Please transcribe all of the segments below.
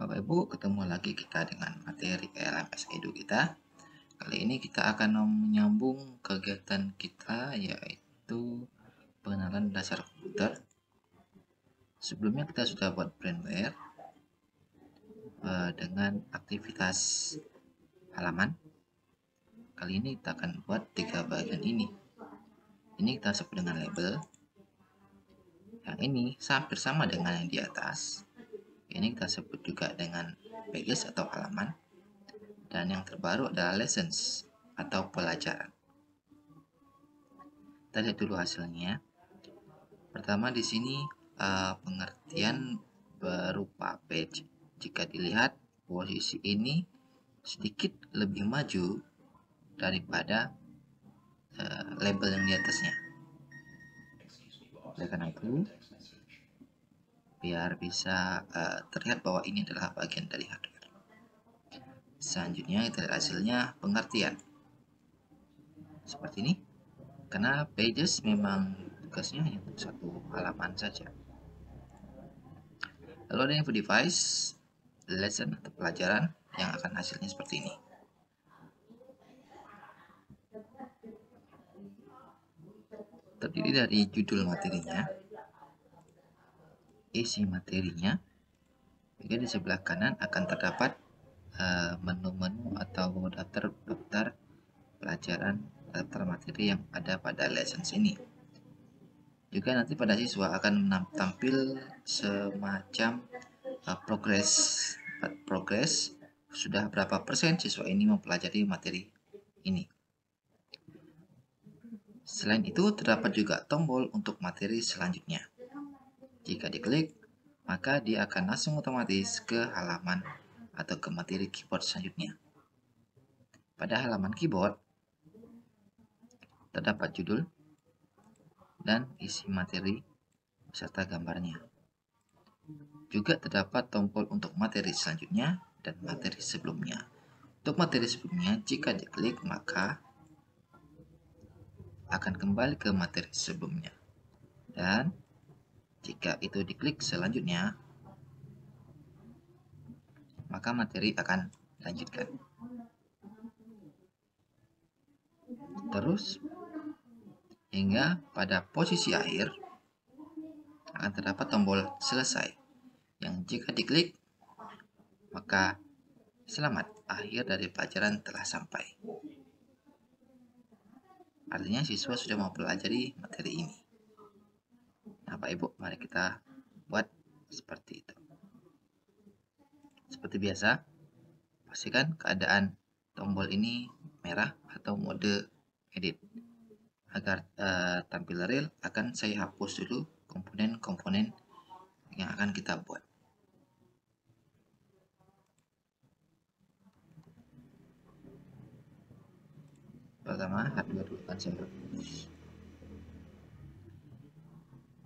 Bapak Ibu, ketemu lagi kita dengan materi LMS Edu kita. Kali ini kita akan menyambung kegiatan kita, yaitu pengenalan dasar komputer. Sebelumnya kita sudah buat brainware dengan aktivitas halaman. Kali ini kita akan buat 3 bagian ini. Ini kita sebut dengan label. Yang ini hampir sama dengan yang di atas. Ini kita sebut juga dengan pages atau halaman. Dan yang terbaru adalah lessons atau pelajaran. Kita lihat dulu hasilnya. Pertama di sini pengertian berupa page. Jika dilihat posisi ini sedikit lebih maju daripada label yang di atasnya. Oleh karena itu, biar bisa terlihat bahwa ini adalah bagian dari hardware. Selanjutnya kita lihat hasilnya pengertian. Seperti ini. Karena pages memang tugasnya hanya untuk satu halaman saja. Lalu ada info device, lesson atau pelajaran yang akan hasilnya seperti ini. Terdiri dari judul materinya, isi materinya, juga di sebelah kanan akan terdapat menu-menu atau daftar pelajaran, daftar materi yang ada pada lessons ini. Juga nanti pada siswa akan tampil semacam progress sudah berapa persen siswa ini mempelajari materi ini. Selain itu, terdapat juga tombol untuk materi selanjutnya. Jika diklik, maka dia akan langsung otomatis ke halaman atau ke materi keyboard selanjutnya. Pada halaman keyboard, terdapat judul dan isi materi beserta gambarnya. Juga terdapat tombol untuk materi selanjutnya dan materi sebelumnya. Untuk materi sebelumnya, jika diklik maka akan kembali ke materi sebelumnya. Dan jika itu diklik selanjutnya, maka materi akan dilanjutkan. Terus, hingga pada posisi akhir akan terdapat tombol selesai, yang jika diklik, maka selamat, akhir dari pelajaran telah sampai. Artinya siswa sudah mempelajari materi ini. Nah, Pak Ibu, mari kita buat seperti itu. Seperti biasa, pastikan keadaan tombol ini merah atau mode edit. Agar tampil real, akan saya hapus dulu komponen-komponen yang akan kita buat. Pertama, hardware dulu akan saya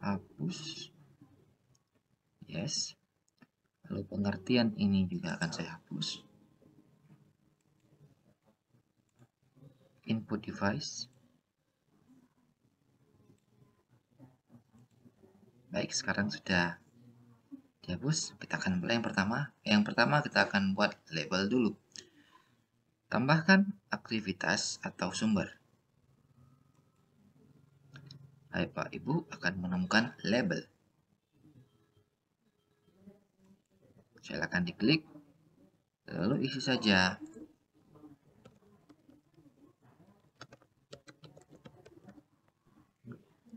hapus. Yes. Lalu pengertian ini juga akan saya hapus. Input device. Baik, sekarang sudah dihapus. Kita akan mulai yang pertama. Yang pertama kita akan buat label dulu. Tambahkan aktivitas atau sumber. Hai Pak Ibu akan menemukan label. Silakan diklik, lalu isi saja.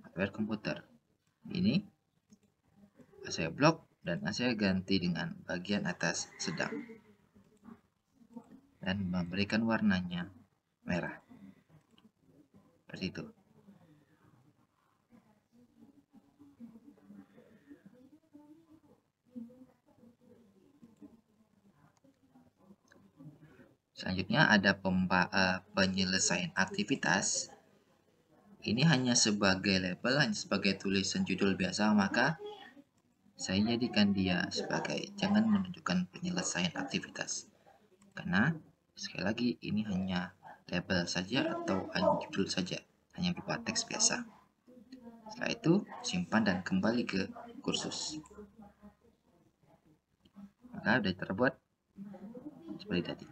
Hardware komputer. Ini saya blok dan saya ganti dengan bagian atas sedang. Dan memberikan warnanya merah. Seperti itu. Selanjutnya ada penyelesaian aktivitas. Ini hanya sebagai label, hanya sebagai tulisan judul biasa, maka saya jadikan dia sebagai jangan menunjukkan penyelesaian aktivitas. Karena sekali lagi ini hanya label saja atau hanya judul saja, hanya berupa teks biasa. Setelah itu simpan dan kembali ke kursus. Maka Maka sudah terbuat seperti tadi.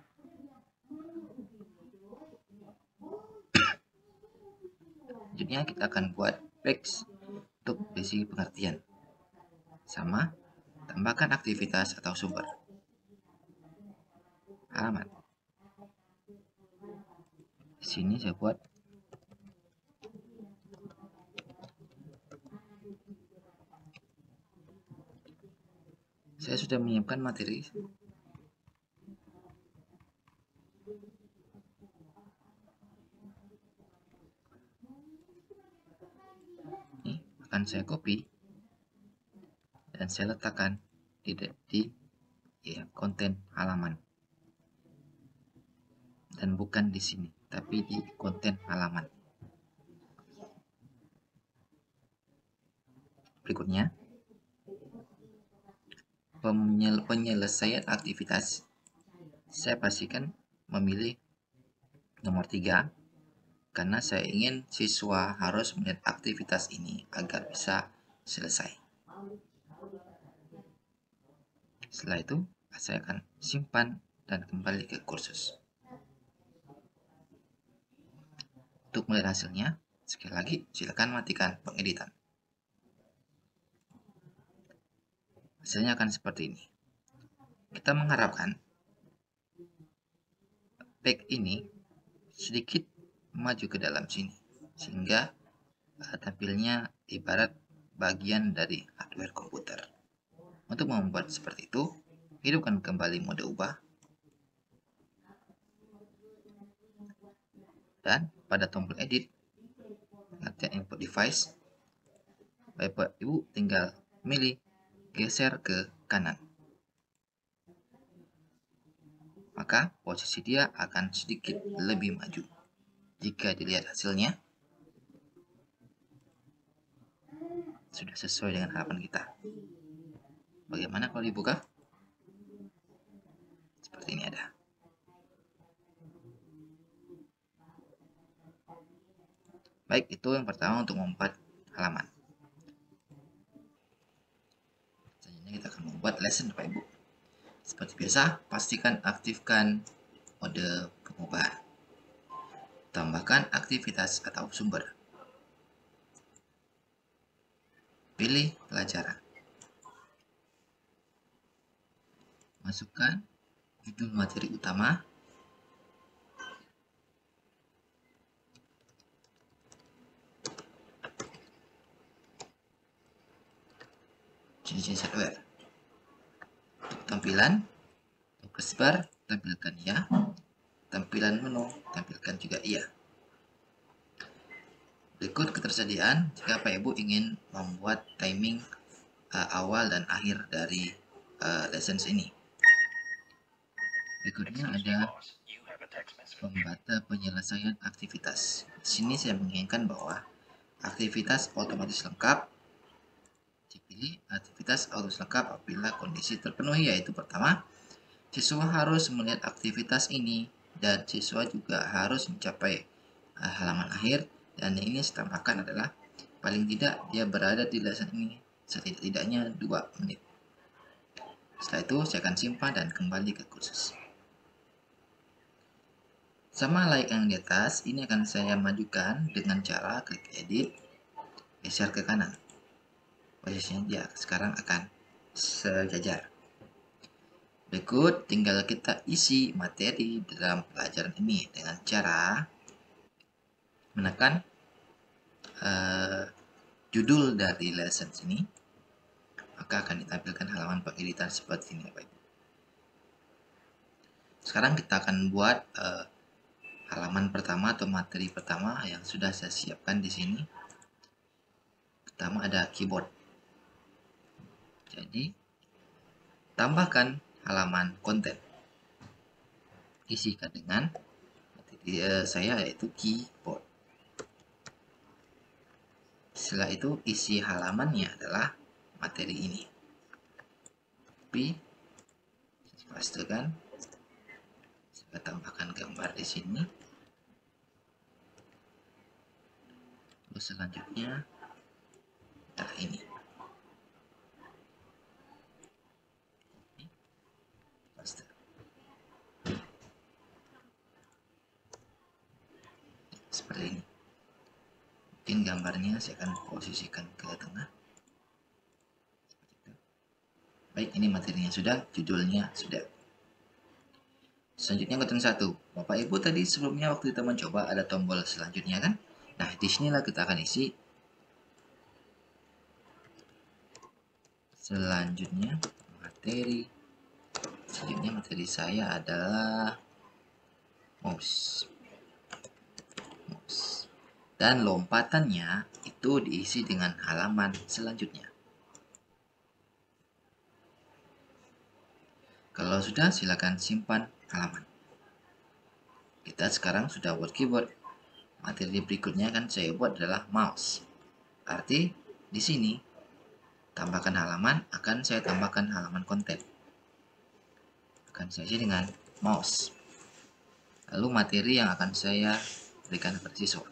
Selanjutnya kita akan buat breaks untuk basic pengertian. Sama, tambahkan aktivitas atau sumber. Halaman. Di sini saya buat saya sudah menyiapkan materi. Ini akan saya copy dan saya letakkan di konten halaman. Dan bukan di sini, tapi di konten halaman. Berikutnya, penyelesaian aktivitas. Saya pastikan memilih nomor 3 karena saya ingin siswa harus melihat aktivitas ini agar bisa selesai. Setelah itu, saya akan simpan dan kembali ke kursus. Untuk melihat hasilnya, sekali lagi silakan matikan pengeditan. Hasilnya akan seperti ini. Kita mengharapkan tag ini sedikit maju ke dalam sini, sehingga tampilnya ibarat bagian dari hardware komputer. Untuk membuat seperti itu, hidupkan kembali mode ubah. Dan pada tombol edit, pengertian input device, Bapak Ibu tinggal milih geser ke kanan. Maka posisi dia akan sedikit lebih maju. Jika dilihat hasilnya, sudah sesuai dengan harapan kita. Bagaimana kalau dibuka? Seperti ini ada. Baik, itu yang pertama untuk membuat halaman. Selanjutnya kita akan membuat lesson, Bapak Ibu. Seperti biasa, pastikan aktifkan mode pengubahan. Tambahkan aktivitas atau sumber. Pilih pelajaran. Masukkan judul materi utama. Jenis hardware. Untuk tampilan, progress bar, tampilkan ya. Tampilan menu, tampilkan juga iya. Berikut ketersediaan jika Pak Ibu ingin membuat timing awal dan akhir dari lessons ini. Berikutnya ada pembata penyelesaian aktivitas. Di sini saya menginginkan bahwa aktivitas otomatis lengkap dipilih. Aktivitas otomatis lengkap apabila kondisi terpenuhi, yaitu pertama, siswa harus melihat aktivitas ini dan siswa juga harus mencapai halaman akhir, dan ini saya tambahkan adalah paling tidak dia berada di lesson ini setidak-tidaknya 2 menit. Setelah itu saya akan simpan dan kembali ke kursus. Sama like yang di atas, ini akan saya majukan dengan cara klik edit, geser ke kanan. Posisinya dia sekarang akan sejajar. Berikut tinggal kita isi materi dalam pelajaran ini dengan cara menekan judul dari lesson ini, maka akan ditampilkan halaman pengeditan seperti ini, Bapak Ibu. Sekarang kita akan buat halaman pertama atau materi pertama yang sudah saya siapkan di sini. Pertama ada keyboard. Jadi tambahkan halaman konten. Isikan dengan materi saya yaitu keyboard. Setelah itu isi halamannya adalah materi ini. Tapi pastikan saya tambahkan gambar di sini. Terus selanjutnya adalah ini. gambarnya saya akan posisikan ke tengah. Baik, ini materinya sudah, judulnya sudah. Selanjutnya konten 1. Bapak Ibu tadi sebelumnya waktu kita mencoba ada tombol selanjutnya kan? Nah, disinilah kita akan isi. Selanjutnya materi. Selanjutnya materi saya adalah mouse. Dan lompatannya itu diisi dengan halaman selanjutnya. Kalau sudah, silakan simpan halaman. Kita sekarang sudah buat keyboard. Materi berikutnya akan saya buat adalah mouse. Arti di sini tambahkan halaman, akan saya tambahkan halaman konten. Akan saya isi dengan mouse. Lalu materi yang akan saya berikan kepada siswa.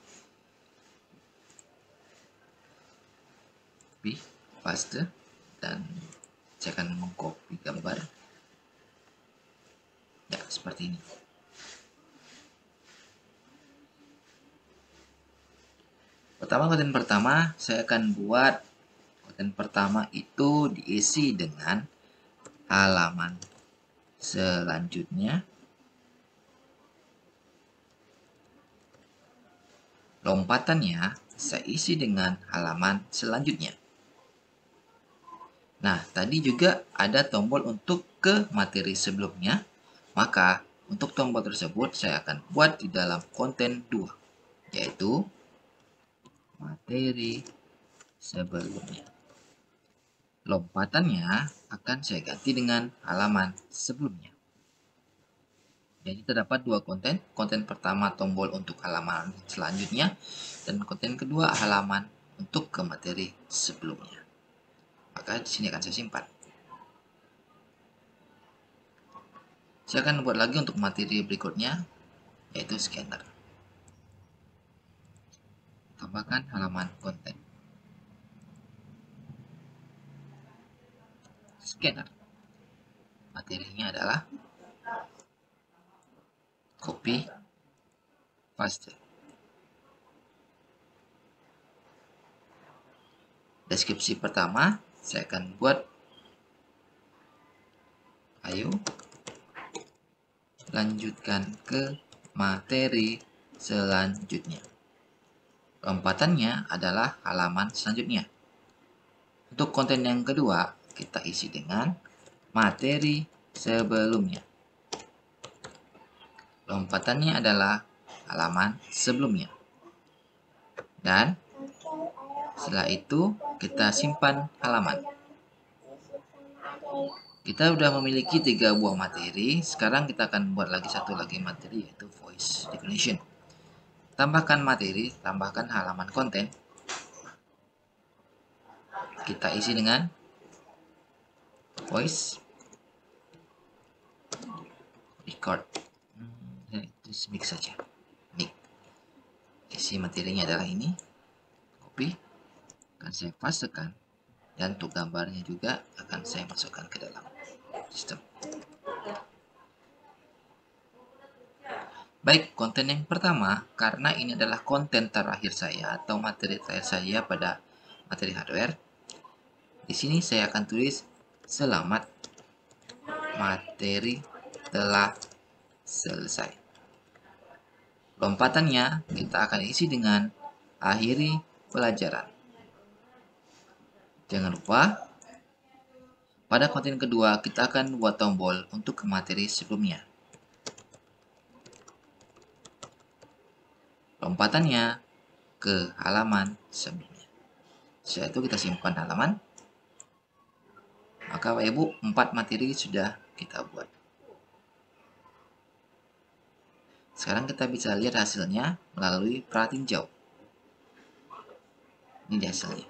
Copy, paste, dan saya akan mengcopy gambar. Ya, seperti ini. Konten pertama, saya akan buat konten pertama itu diisi dengan halaman selanjutnya. Lompatannya saya isi dengan halaman selanjutnya. Nah, tadi juga ada tombol untuk ke materi sebelumnya. Maka, untuk tombol tersebut saya akan buat di dalam konten 2, yaitu materi sebelumnya. Lompatannya akan saya ganti dengan halaman sebelumnya. Jadi terdapat dua konten. Konten pertama tombol untuk halaman selanjutnya, dan konten kedua halaman untuk ke materi sebelumnya. Maka di sini akan saya simpan. Saya akan buat lagi untuk materi berikutnya, yaitu scanner. Tambahkan halaman konten. Scanner. Materinya adalah copy, paste. Deskripsi pertama saya akan buat, ayo lanjutkan ke materi selanjutnya. Lompatannya adalah halaman selanjutnya. Untuk konten yang kedua, kita isi dengan materi sebelumnya. Lompatannya adalah halaman sebelumnya. Dan setelah itu, kita simpan halaman. Kita sudah memiliki 3 buah materi. Sekarang kita akan buat lagi satu lagi materi, yaitu voice recognition. Tambahkan materi, tambahkan halaman konten. Kita isi dengan voice record. Terus mix saja. Mix. Isi materinya adalah ini. Copy. Akan saya pastekan. Dan untuk gambarnya juga akan saya masukkan ke dalam sistem. Baik, konten yang pertama, karena ini adalah konten terakhir saya atau materi terakhir saya pada materi hardware. Di sini saya akan tulis selamat materi telah selesai. Lompatannya kita akan isi dengan akhiri pelajaran. Jangan lupa, pada konten kedua kita akan buat tombol untuk ke materi sebelumnya. Lompatannya ke halaman sebelumnya. Setelah itu kita simpan halaman. Maka Bapak Ibu, 4 materi sudah kita buat. Sekarang kita bisa lihat hasilnya melalui pratinjau. Ini dia hasilnya.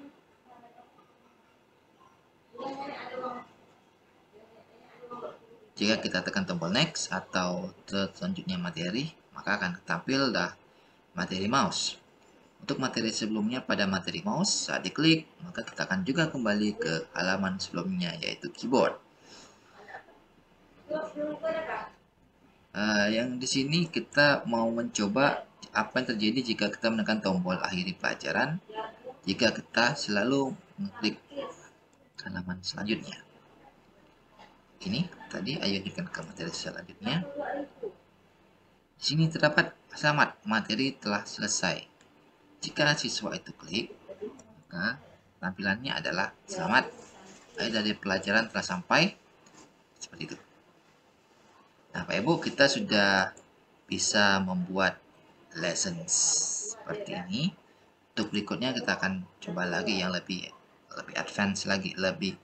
Jika kita tekan tombol next atau selanjutnya materi, maka akan tampil dah materi mouse. Untuk materi sebelumnya pada materi mouse, saat diklik, maka kita akan juga kembali ke halaman sebelumnya, yaitu keyboard. Yang di sini kita mau mencoba apa yang terjadi jika kita menekan tombol akhiri pelajaran jika kita selalu mengklik halaman selanjutnya. Ini tadi, ayo lanjutkan ke materi selanjutnya. Di sini terdapat selamat, materi telah selesai. Jika siswa itu klik, maka tampilannya adalah selamat, akhir dari pelajaran telah sampai, seperti itu. Nah, Pak Ibu, kita sudah bisa membuat lessons seperti ini. Untuk berikutnya kita akan coba lagi yang lebih advance lagi, lebih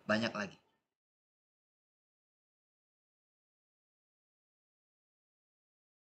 banyak lagi.